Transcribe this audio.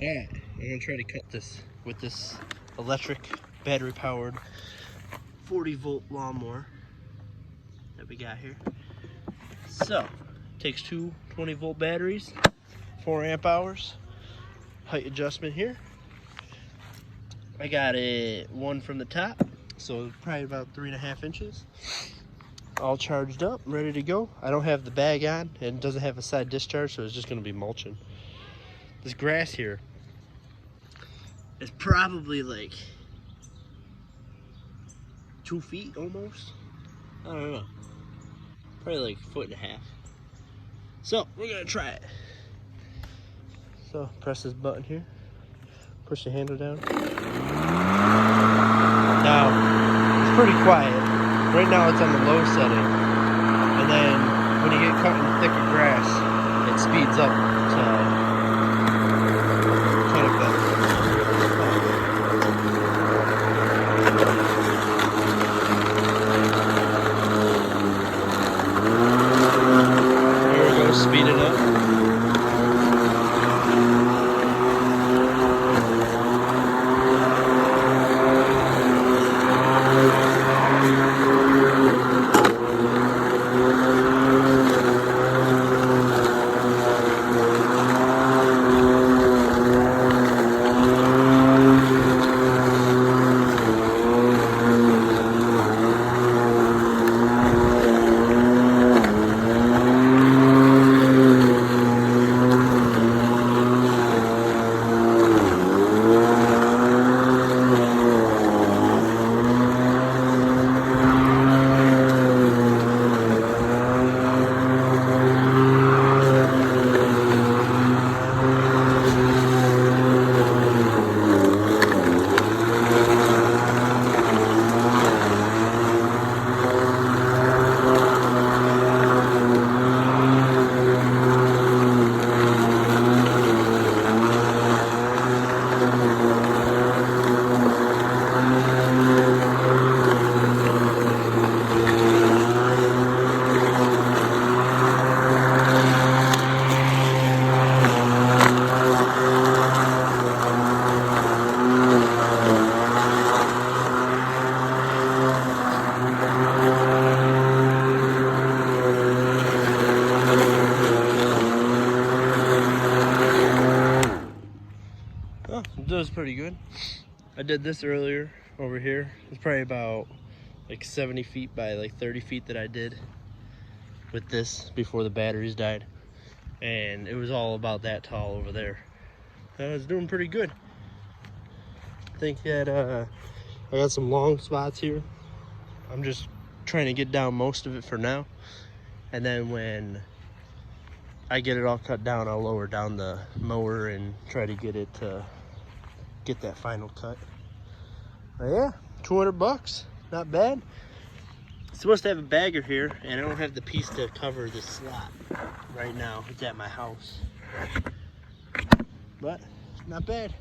Alright, I'm gonna try to cut this with this electric battery powered 40-volt lawnmower that we got here. So, takes two 20-volt batteries, 4 amp hours, height adjustment here. I got one from the top, so probably about 3.5 inches. All charged up, ready to go. I don't have the bag on, and it doesn't have a side discharge, so it's just gonna be mulching. This grass here is probably like 2 feet almost. I don't know. Probably like 1.5 feet. So we're gonna try it. So press this button here. Push the handle down. Now it's pretty quiet. Right now it's on the low setting. And then when you get caught in thicker grass, it speeds up to speed it up. Oh, it does pretty good. I did this earlier over here. It's probably about like 70 feet by like 30 feet that I did with this before the batteries died. And it was all about that tall over there. I was doing pretty good. I think that I got some long spots here. I'm just trying to get down most of it for now. And then when I get it all cut down, I'll lower down the mower and try to get it to get that final cut. But yeah, 200 bucks, not bad. It's supposed to have a bagger here, and I don't have the piece to cover the slot right now. It's at my house, but not bad.